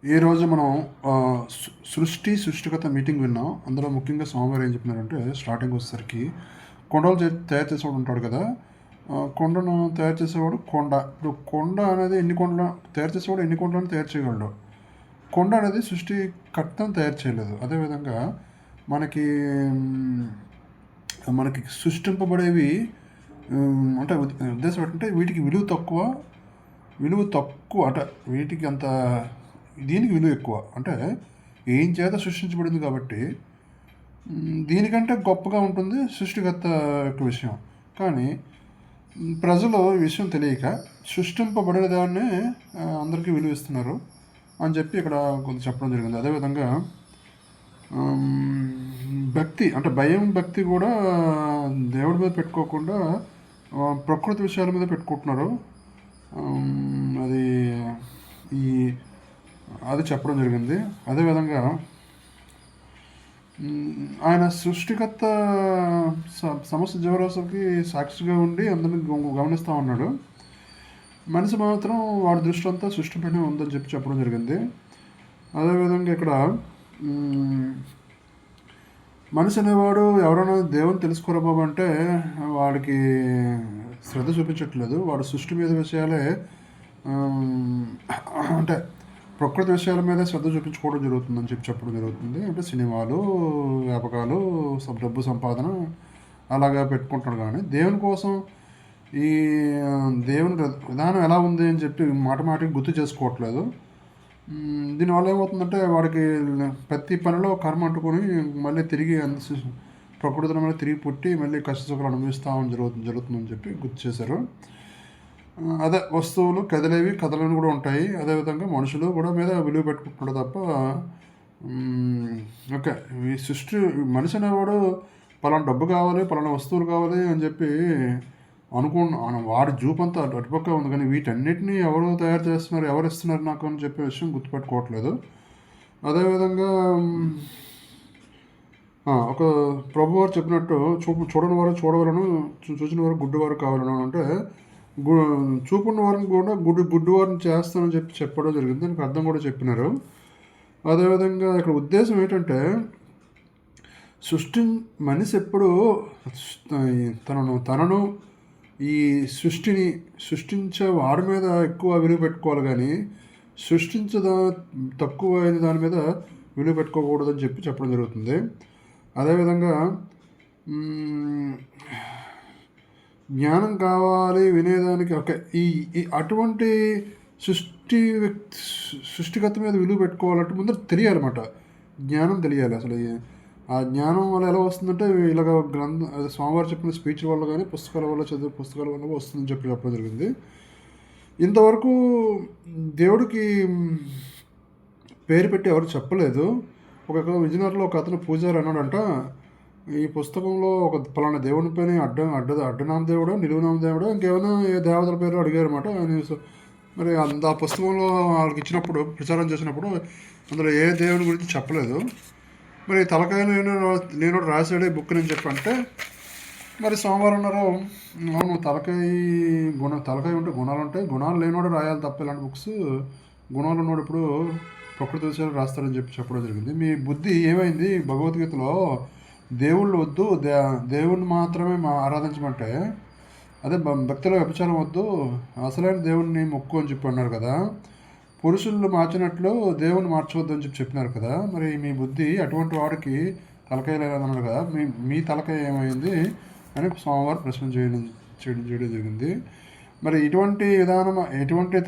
ఈరోజు మనం సృష్టిగత మీటింగ్ విన్నాం. అందులో ముఖ్యంగా స్వామివారు ఏం చెప్పినారంటే, స్టార్టింగ్ వచ్చేసరికి కొండలు తయారు చేసేవాడు ఉంటాడు కదా! కొండను తయారు చేసేవాడు కొండ. ఇప్పుడు కొండ అనేది ఎన్ని కొండలు తయారు చేసేవాడు ఎన్ని కొండలను తయారు చేయగలడు. కొండ అనేది సృష్టికర్తను తయారు చేయలేదు. అదేవిధంగా మనకి మనకి సృష్టింపబడేవి అంటే ఉద్దేశం ఏంటంటే వీటికి విలువ తక్కువ అంటే వీటికి అంత దీనికి విలువ ఎక్కువ. అంటే ఏం చేత సృష్టించబడింది కాబట్టి దీనికంటే గొప్పగా ఉంటుంది సృష్టికర్త యొక్క విషయం. కానీ ప్రజలు ఈ విషయం తెలియక సృష్టింపబడిన దాన్నే అందరికీ విలువ ఇస్తున్నారు అని చెప్పి ఇక్కడ కొంత చెప్పడం జరిగింది. అదేవిధంగా భక్తి అంటే భక్తి కూడా దేవుడి మీద పెట్టుకోకుండా ప్రకృతి విషయాల మీద పెట్టుకుంటున్నారు. అది ఈ అది చెప్పడం జరిగింది. అదేవిధంగా ఆయన సృష్టికర్త సమస్త జీవరాశులకి సాక్షిగా ఉండి అందరిని గమనిస్తూ ఉన్నాడు. మనిషి మాత్రం వాడి దృష్టి అంతా సృష్టిపైనే ఉందని చెప్పడం జరిగింది. అదేవిధంగా ఇక్కడ మనిషి అనేవాడు ఎవరైనా దేవుని తెలుసుకోరా బాబు అంటే వాడికి శ్రద్ధ చూపించట్లేదు. వాడు సృష్టి మీద విషయాలే అంటే ప్రకృతి విషయాల మీద శ్రద్ధ చూపించుకోవడం జరుగుతుందని చెప్పడం జరుగుతుంది. అంటే సినిమాలు, వ్యాపకాలు, డబ్బు సంపాదన అలాగా పెట్టుకుంటాడు. కానీ దేవుని కోసం ఈ దేవుని విధానం ఎలా ఉంది అని చెప్పి మాటికి గుర్తు చేసుకోవట్లేదు. దీనివల్ల ఏమవుతుందంటే వాడికి ప్రతి పనిలో కర్మ అంటుకొని మళ్ళీ తిరిగి ప్రకృతిలో మళ్ళీ తిరిగి పుట్టి మళ్ళీ కష్టసుఖాలు అనుభవిస్తామని జరుగుతుందని చెప్పి గుర్తు చేశారు. అదే వస్తువులు కదలేవి కూడా ఉంటాయి. అదేవిధంగా మనుషులు కూడా మీద విలువ పెట్టుకుంటున్నాడు తప్ప ఓకే ఈ మనిషి అనేవాడు పలానా డబ్బు కావాలి, పలానా వస్తువులు కావాలి అని చెప్పి వాడి జూపంతా అటుపక్క ఉంది. కానీ వీటన్నిటిని ఎవరు తయారు చేస్తున్నారు, ఎవరు ఇస్తున్నారు నాకు అని చెప్పే విషయం గుర్తుపెట్టుకోవట్లేదు. అదేవిధంగా ఒక ప్రభువారు చెప్పినట్టు చూడని వారు చూడవలను, చూసిన వారు గుడ్డివారు కావాలను అంటే చూపున్న వారిని కూడా గుడ్డివారిని చేస్తానని చెప్పడం జరిగింది. దానికి అర్థం కూడా చెప్పినారు. అదేవిధంగా ఇక్కడ ఉద్దేశం ఏంటంటే మనిషి ఎప్పుడు తనను ఈ సృష్టించే వారి మీద ఎక్కువ విలువ పెట్టుకోవాలి. కానీ తక్కువ అయిన దాని మీద విలువ పెట్టుకోకూడదని చెప్పడం జరుగుతుంది. అదేవిధంగా జ్ఞానం కావాలి వినేదానికి ఓకే ఈ అటువంటి సృష్టిగత మీద విలువ పెట్టుకోవాలంటే ముందర తెలియాలన్నమాట. జ్ఞానం తెలియాలి. అసలు ఆ జ్ఞానం వల్ల ఎలా వస్తుందంటే ఇలాగ స్వామివారు చెప్పిన స్పీచ్ వల్ల కానీ పుస్తకాల వల్ల వస్తుందని చెప్పడం జరిగింది. ఇంతవరకు దేవుడికి పేరు పెట్టి ఎవరు చెప్పలేదు. విజయనగరంలో ఒక అతను పూజారి అన్నాడంట, ఈ పుస్తకంలో ఒక పలానా దేవుని పైన అడ్డనామ దేవుడు, నిలువునామ దేవుడు, ఇంకేమైనా ఏ దేవతల పేరు అడిగారు అనమాట. మరి ఆ పుస్తకంలో వాళ్ళకి ఇచ్చినప్పుడు ప్రచారం చేసినప్పుడు అందులో ఏ దేవుని గురించి చెప్పలేదు. మరి తలకాయ నేను రాశాడే బుక్ నేను చెప్పంటే మరి సోమవారం ఉన్నారు. అవును, తలకాయ ఉంటే గుణాలు ఉంటాయి, గుణాలు లేనివాడు రాయాలి తప్ప ఇలాంటి బుక్స్. గుణాలు ఉన్నవాడు ఇప్పుడు ప్రకృతి విషయాలు రాస్తారని చెప్పడం జరిగింది. మీ బుద్ధి ఏమైంది? భగవద్గీతలో దేవుళ్ళు వద్దు, దేవుణ్ణి మాత్రమే ఆరాధించమంటే అదే భక్తిలో వ్యభిచారం వద్దు, అసలైన దేవుణ్ణి మొక్కు అని చెప్పి అన్నారు కదా. పురుషులు మార్చినట్లు దేవుణ్ణి మార్చవద్దు అని చెప్పినారు కదా. మరి మీ బుద్ధి అటువంటి వాడికి తలకాయ లేదన్నారు కదా. మీ తలకాయ ఏమైంది అని స్వామివారు ప్రశ్న చేయడం జరిగింది. మరి ఇటువంటి విధానం ఎటువంటి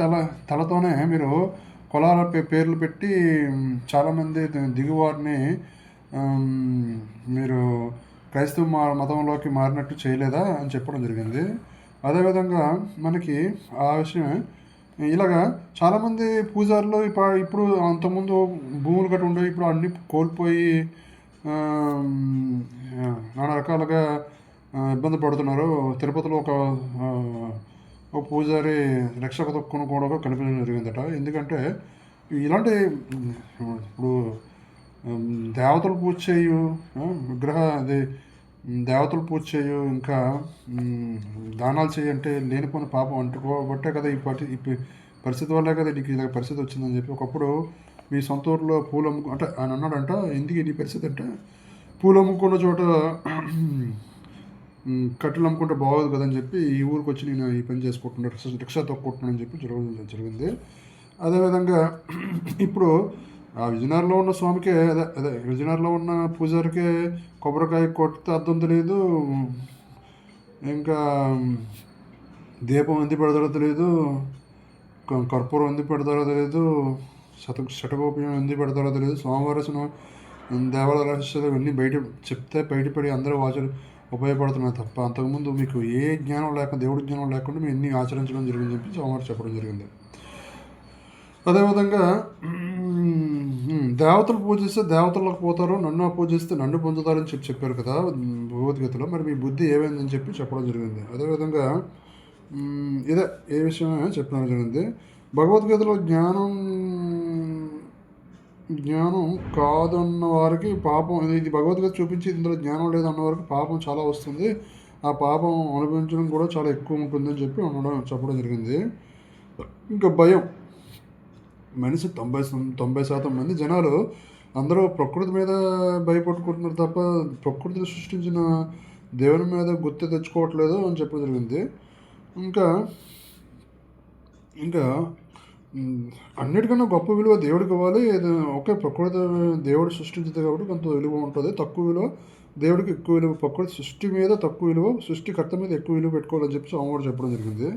తలతోనే మీరు కులాల పేర్లు పెట్టి చాలామంది దిగువారిని మీరు క్రైస్తవ మతంలోకి మారినట్టు చేయలేదా అని చెప్పడం జరిగింది. అదేవిధంగా మనకి ఆ విషయమే ఇలాగా చాలామంది పూజారులు ఇప్పుడు అంతకుముందు భూములు గట్రా ఉండేవి, ఇప్పుడు అన్నీ కోల్పోయి నానా రకాలుగా ఇబ్బంది పడుతున్నారు. తిరుపతిలో ఒక పూజారి రక్షక తొక్కును కూడా కనిపించడం జరిగిందట. ఎందుకంటే ఇలాంటి ఇప్పుడు దేవతలు పూజ చేయు, దేవతలు పూజ చేయు, ఇంకా దానాలు చేయంటే లేనిపోయిన పాపం అంటుకోబట్టే కదా ఈ పరిస్థితి వల్లే కదా నీకు ఇలా పరిస్థితి వచ్చిందని చెప్పి ఒకప్పుడు మీ సొంత ఊర్లో పూలు అంటే ఆయన అన్నాడంట, ఎందుకు ఇది పరిస్థితి అంటే పూలు అమ్ముకున్న చోట కట్టెలు అమ్ముకుంటే బాగోదు కదని చెప్పి ఈ ఊరికి వచ్చి నేను ఈ పని చేసుకుంటున్నాను, రిక్షా తొక్కుంటున్నాను అని చెప్పి జరిగింది. అదేవిధంగా ఇప్పుడు ఆ విజయనగరంలో ఉన్న స్వామికే అదే విజయనగరంలో ఉన్న పూజారికే కొబ్బరికాయ కొడితే అర్థం తెలియదు, ఇంకా దీపం ఎందుకు పెడతారో తెలియదు, కర్పూరం ఎందుకు పెడతారో తెలియదు, శటగోప్యం ఎందుకు పెడతారో తెలియదు. స్వామివారి దేవాలయ రహస్యాలు ఇవన్నీ బయట చెప్తే బయటపడి అందరూ వాచలు ఉపయోగపడుతున్నారు తప్ప అంతకుముందు మీకు ఏ జ్ఞానం లేకుండా, దేవుడి జ్ఞానం లేకుండా మేము ఎన్ని ఆచరించడం జరిగిందని చెప్పి స్వామివారు చెప్పడం జరిగింది. అదేవిధంగా దేవతలు పూజిస్తే దేవతలకు పోతారు, నన్ను పూజిస్తే నన్ను పొందుతారని చెప్పారు కదా భగవద్గీతలో. మరి మీ బుద్ధి ఏమైందని చెప్పి చెప్పడం జరిగింది. అదేవిధంగా ఇదే ఏ విషయమే చెప్పడం జరిగింది. భగవద్గీతలో జ్ఞానం కాదన్న వారికి పాపం, ఇది భగవద్గీత చూపించి ఇందులో జ్ఞానం లేదన్న వారికి పాపం చాలా వస్తుంది, ఆ పాపం అనుభవించడం కూడా చాలా ఎక్కువ ఉంటుందని చెప్పి చెప్పడం జరిగింది. ఇంకా భయం, మనిషి 90% మంది జనాలు అందరూ ప్రకృతి మీద భయపడుకుంటున్నారు తప్ప ప్రకృతిని సృష్టించిన దేవుని మీద గుర్తు తెచ్చుకోవట్లేదు అని చెప్పడం జరిగింది. ఇంకా అన్నిటికన్నా గొప్ప విలువ దేవుడికి ఇవ్వాలి. ఒకే ప్రకృతి దేవుడు సృష్టించింది కాబట్టి కొంత విలువ ఉంటుంది, తక్కువ విలువ దేవుడికి ఎక్కువ విలువ, ప్రకృతి సృష్టి మీద తక్కువ విలువ, సృష్టికర్త మీద ఎక్కువ విలువ పెట్టుకోవాలని చెప్పి స్వామివారు చెప్పడం జరిగింది.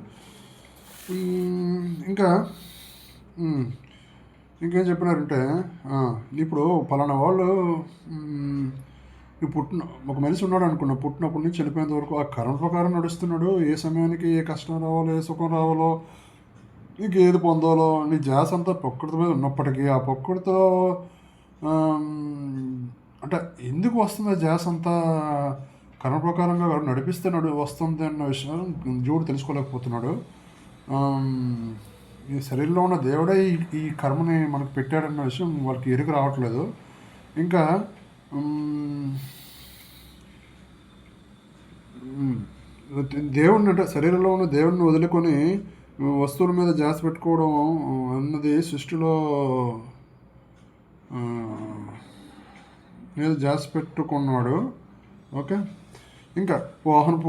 ఇంకేం చెప్పినారంటే ఇప్పుడు పలానా వాళ్ళు ఒక మనిషి ఉన్నాడు అనుకున్నా, పుట్టినప్పటి నుంచి చనిపోయేంత వరకు ఆ కర్మ ప్రకారం నడుస్తున్నాడు. ఏ సమయానికి ఏ కష్టం రావాలో, ఏ సుఖం రావాలో, నీకు ఏది పొందాలో నీ ధ్యాస అంతా ప్రకృతి మీద ఉన్నప్పటికీ ఆ ప్రకృతిలో అంటే ఎందుకు వస్తుంది ఆ ధ్యాస అంతా కర్మ ప్రకారంగా నడిపిస్తే వస్తుంది అన్న విషయం జీవుడు తెలుసుకోలేకపోతున్నాడు. ఈ శరీరంలో ఉన్న దేవుడే ఈ కర్మని మనకు పెట్టాడన్న విషయం వాళ్ళకి ఎరుక రావట్లేదు. ఇంకా దేవుడిని అంటే శరీరంలో ఉన్న దేవుడిని వదులుకొని వస్తువుల మీద ధ్యాస పెట్టుకోవడం అన్నది సృష్టిలో మీద ధ్యాస పెట్టుకున్నాడు. ఓకే, ఇంకా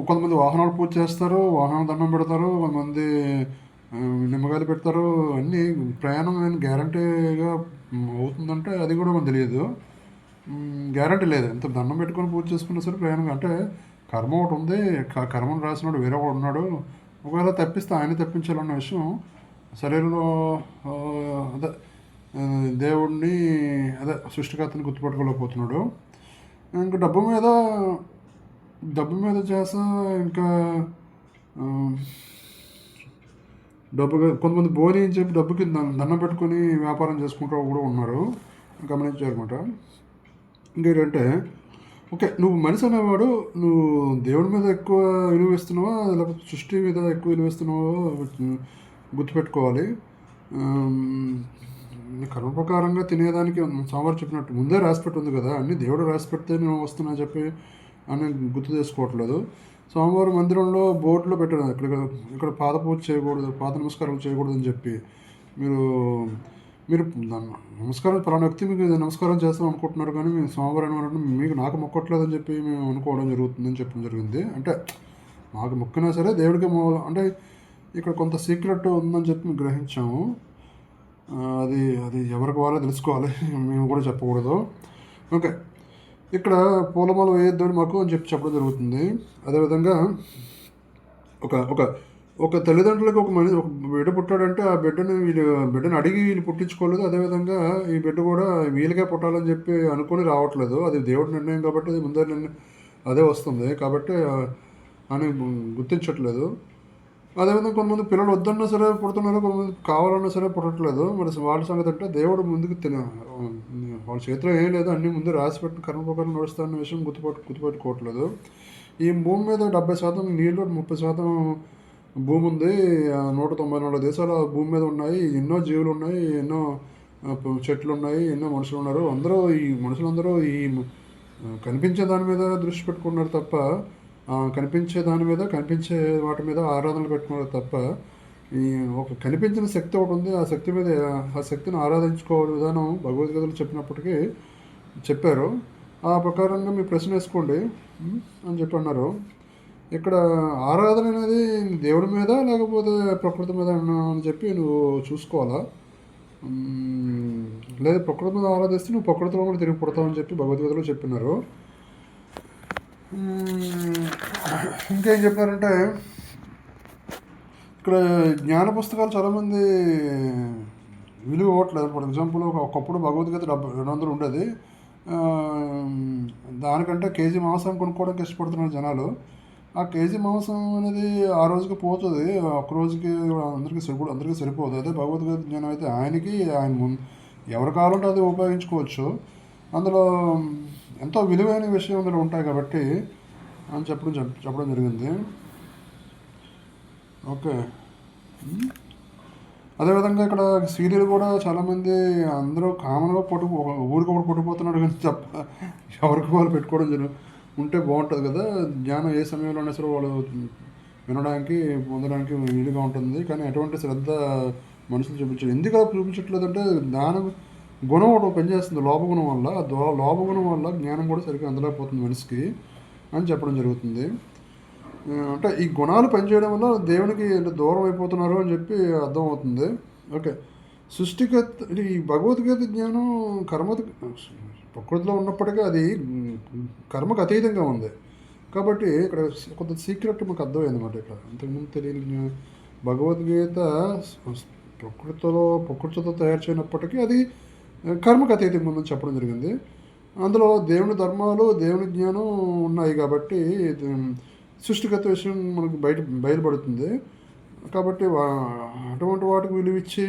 కొంతమంది వాహనాలు పూజ చేస్తారు, వాహనాలు దండం పెడతారు, కొంతమంది నిమ్మకాయలు పెడతారు. అన్నీ ప్రయాణం గ్యారంటీగా అవుతుందంటే అది కూడా మనకు తెలియదు, గ్యారంటీ లేదు. ఎంత దండం పెట్టుకొని పూజ చేసుకున్నా సరే ప్రయాణం అంటే కర్మ ఒకటి ఉంది, కర్మను రాసినాడు వేరే ఒకడు ఉన్నాడు. ఒకవేళ తప్పిస్తే ఆయన తప్పించాలన్న విషయం శరీరంలో అదే దేవుడిని అదే సృష్టికర్తని గుర్తుపట్టుకోలేకపోతున్నాడు. ఇంకా డబ్బు మీద చేస ఇంకా కొంతమంది బోని అని చెప్పి డబ్బుకి దండం పెట్టుకొని వ్యాపారం చేసుకుంటూ కూడా ఉన్నారు, గమనించారన్నమాట. ఇంకేంటంటే ఓకే, నువ్వు మనిషి అనేవాడు నువ్వు దేవుడి మీద ఎక్కువ విలువ ఇస్తున్నావా లేకపోతే సృష్టి మీద ఎక్కువ విలువ ఇస్తున్నావో గుర్తుపెట్టుకోవాలి. కర్మ ప్రకారంగా తినేదానికి సోమవారం చెప్పినట్టు ముందే రాసిపెట్టి ఉంది కదా, అన్నీ దేవుడు రాసిపెడితే నేను వస్తున్నా చెప్పి అని గుర్తు చేసుకోవట్లేదు. సోమవారం మందిరంలో బోర్డులో పెట్టారు ఇక్కడ పాద పూజ చేయకూడదు, పాద నమస్కారాలు చేయకూడదు అని చెప్పి మీరు నమస్కారం పలానా వ్యక్తి మీకు నమస్కారం చేస్తాం అనుకుంటున్నారు, కానీ మేము సోమవారం మీకు నాకు మొక్కట్లేదని చెప్పి మేము అనుకోవడం జరుగుతుందని చెప్పడం జరిగింది. అంటే మాకు మొక్కినా సరే దేవుడికి అంటే ఇక్కడ కొంత సీక్రెట్ ఉందని చెప్పి మేము గ్రహించాము. అది ఎవరికి వాళ్ళే తెలుసుకోవాలి, మేము కూడా చెప్పకూడదు. ఓకే, ఇక్కడ పూలమాల వేయొద్దని మాకు అని చెప్పడం జరుగుతుంది. అదేవిధంగా ఒక తల్లిదండ్రులకు ఒక బిడ్డ పుట్టాడంటే ఆ బిడ్డను అడిగి వీళ్ళు పుట్టించుకోలేదు. అదేవిధంగా ఈ బిడ్డ కూడా వీళ్ళకే పుట్టాలని చెప్పి అనుకొని రావట్లేదు, అది దేవుడి నిర్ణయం కాబట్టి అది ముందర అదే వస్తుంది కాబట్టి అని గుర్తించట్లేదు. అదేవిధంగా కొంతమంది పిల్లలు వద్దన్నా సరే పుడుతున్నారు, కొంతమంది కావాలన్నా సరే పుట్టట్లేదు. మరి వాళ్ళ సంగతి అంటే దేవుడు ముందుకు వాళ్ళ చేతిలో ఏం లేదు, అన్నీ ముందు రాసిపెట్టిన కర్మ ప్రకారం నడుస్తారన్న విషయం గుర్తుపెట్టుకోవట్లేదు. ఈ భూమి మీద 70% నీళ్ళు, 30% భూమి ఉంది. 194 దేశాలు భూమి మీద ఉన్నాయి, ఎన్నో జీవులు ఉన్నాయి, ఎన్నో చెట్లు ఉన్నాయి, ఎన్నో మనుషులు ఉన్నారు. ఈ మనుషులందరూ ఈ కనిపించే దాని మీద దృష్టి పెట్టుకున్నారు తప్ప కనిపించే వాటి మీద ఆరాధనలు పెట్టుకున్నారు తప్ప ఈ ఒక కనిపించిన శక్తి ఒకటి ఉంది. ఆ శక్తి మీద ఆ శక్తిని ఆరాధించుకోవాలి విధానం భగవద్గీతలో చెప్పినప్పటికీ చెప్పారు. ఆ ప్రకారంగా మీ ప్రశ్న వేసుకోండి అని చెప్పి అన్నారు. ఇక్కడ ఆరాధన అనేది దేవుడి మీద లేకపోతే ప్రకృతి మీద అని చెప్పి నువ్వు చూసుకోవాలా. లేదా ప్రకృతి మీద ఆరాధిస్తే నువ్వు ప్రకృతిలో కూడా తిరిగి పుడతావు అని చెప్పి భగవద్గీతలో చెప్పినారు. ఇంకేం చెప్పారంటే ఇక్కడ జ్ఞాన పుస్తకాలు చాలామంది విలువ ఇవ్వట్లేదు. ఫర్ ఎగ్జాంపుల్ ఒకప్పుడు భగవద్గీత 200 ఉండేది. దానికంటే కేజీ మాంసం కొనుక్కోవడానికి ఇష్టపడుతున్నారు జనాలు. ఆ కేజీ మాంసం అనేది ఆ రోజుకి పోతుంది, ఒక్క రోజుకి అందరికీ సరిపోదు. అదే భగవద్గీత జ్ఞానం అయితే ఆయన ఎవరు కావాలంటే అది ఉపయోగించుకోవచ్చు. అందులో ఎంతో విలువైన విషయం అందులో ఉంటాయి కాబట్టి అని చెప్పడం జరిగింది. ఓకే. అదేవిధంగా ఇక్కడ సీరియల్ కూడా చాలామంది అందరూ కామన్గా ఊరికి ఒకటి పట్టుకుపోతున్నాడు కానీ ఎవరికి వాళ్ళు పెట్టుకోవడం ఉంటే బాగుంటుంది కదా. జ్ఞానం ఏ సమయంలో అయినా సరే వాళ్ళు వినడానికి పొందడానికి వీలుగా ఉంటుంది. కానీ అటువంటి శ్రద్ధ మనుషులు చూపించారు. ఎందుకు అలా చూపించట్లేదంటే దాని గుణం ఒకటి పనిచేస్తుంది లోపగుణం వల్ల. లోపగుణం వల్ల జ్ఞానం కూడా సరిగ్గా అందలేకపోతుంది మనిషికి అని చెప్పడం జరుగుతుంది. అంటే ఈ గుణాలు పనిచేయడం వల్ల దేవునికి దూరం అయిపోతున్నారు అని చెప్పి అర్థమవుతుంది. ఓకే. ఈ భగవద్గీత జ్ఞానం ప్రకృతిలో ఉన్నప్పటికీ అది కర్మకు అతీతంగా ఉంది కాబట్టి ఇక్కడ కొంత సీక్రెట్ మాకు అర్థమైంది అన్నమాట. ఇక్కడ అంతకుముందు తెలియని భగవద్గీత ప్రకృతితో తయారు చేయనప్పటికీ అది కర్మకు అతీతంగా ఉందని చెప్పడం జరిగింది. అందులో దేవుని ధర్మాలు దేవుని జ్ఞానం ఉన్నాయి కాబట్టి సృష్టిగత విషయం మనకు బయలుపడుతుంది. కాబట్టి అటువంటి వాటికి విలువ ఇచ్చి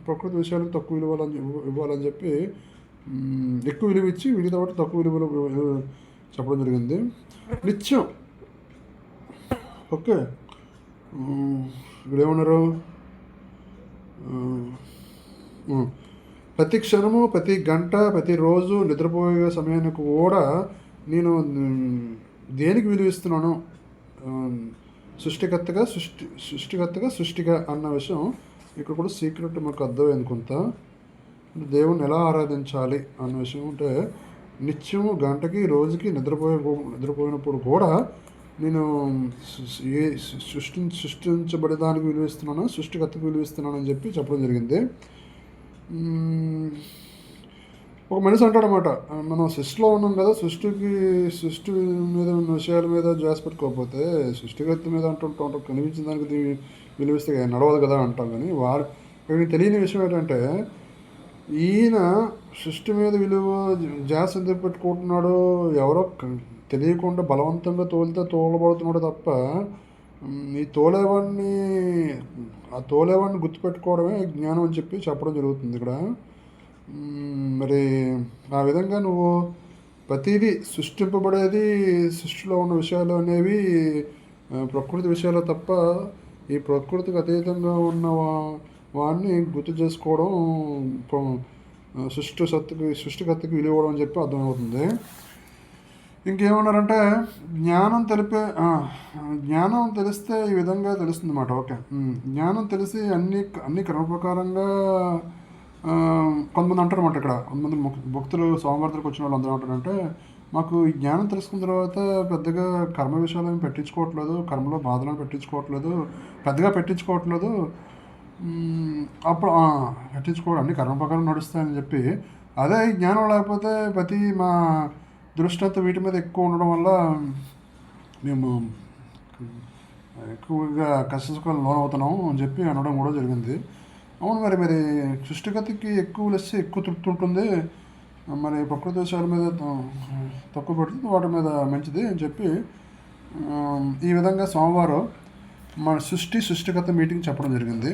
ప్రకృతి విషయాలకు తక్కువ ఇవ్వాలని చెప్పి ఎక్కువ విలువ ఇచ్చి మిగతా వాటికి తక్కువ విలువలు చెప్పడం జరిగింది. నిత్యం. ఓకే. ఇక్కడ ఏమన్నారు, ప్రతి క్షణము ప్రతి గంట ప్రతిరోజు నిద్రపోయే సమయానికి కూడా నేను దేనికి విలువిస్తున్నాను, సృష్టిగా అన్న విషయం ఇక్కడ కూడా సీక్రెట్ మాకు అర్థమైంది. కొంత దేవుణ్ణి ఎలా ఆరాధించాలి అన్న విషయం అంటే నిత్యము గంటకి రోజుకి నిద్రపోయినప్పుడు కూడా నేను సృష్టించబడే దానికి విలువిస్తున్నాను, సృష్టికర్తకు విలువిస్తున్నాను అని చెప్పి చెప్పడం జరిగింది. ఒక మనిషి అంటాడనమాట, మనం సృష్టిలో ఉన్నాం కదా, సృష్టి మీద ఉన్న విషయాల మీద జాస్ పెట్టుకోకపోతే సృష్టికర్త మీద అంటుంటాం, కనిపించిన దానికి విలువిస్తే నడవదు కదా అంటాం. కానీ వారికి తెలియని విషయం ఏంటంటే ఈయన సృష్టి మీద విలువ జాస్ ఎందుకు పెట్టుకుంటున్నాడు, ఎవరో తెలియకుండా బలవంతంగా తోలబడుతున్నాడు తప్ప ఈ తోలేవాడిని గుర్తుపెట్టుకోవడమే జ్ఞానం అని చెప్పి చెప్పడం జరుగుతుంది ఇక్కడ. మరి ఆ విధంగా నువ్వు ప్రతిదీ సృష్టింపబడేది సృష్టిలో ఉన్న విషయాలు అనేవి ప్రకృతి విషయాలు తప్ప ఈ ప్రకృతికి అతీతంగా ఉన్న వాడిని గుర్తు చేసుకోవడం సృష్టికర్తకి విలువ ఇవ్వడం అని చెప్పి అర్థమవుతుంది. ఇంకేమన్నారంటే జ్ఞానం తెలిస్తే ఈ విధంగా తెలుస్తుంది అన్నమాట. ఓకే. జ్ఞానం తెలిసి అన్ని క్రమ ప్రకారంగా కొంతమంది అంటారన్నమాట. ఇక్కడ కొంతమంది భక్తులు సోమవారానికి వచ్చిన వాళ్ళు అందరూ అంటారంటే మాకు ఈ జ్ఞానం తెలుసుకున్న తర్వాత పెద్దగా కర్మ విషయాలను పెట్టించుకోవట్లేదు, కర్మలో బాధలను పెద్దగా పెట్టించుకోవట్లేదు. అప్పుడు పెట్టించుకోవడం అన్ని కర్మ ప్రకారం నడుస్తాయని చెప్పి, అదే జ్ఞానం లేకపోతే మా దృష్టి వీటి మీద ఎక్కువ ఉండడం వల్ల మేము ఎక్కువగా కష్టసుఖాలు లోనవుతున్నాము అని చెప్పి అనడం కూడా జరిగింది. అవును, మరి సృష్టిగతికి ఎక్కువ లెస్సి ఎక్కువ తృప్తి ఉంటుంది, మరి ప్రకృతి విషయాల మీద తక్కువ పెడుతుంది, వాటి మీద మంచిది అని చెప్పి ఈ విధంగా సోమవారం మన సృష్టిగత మీటింగ్ చెప్పడం జరిగింది.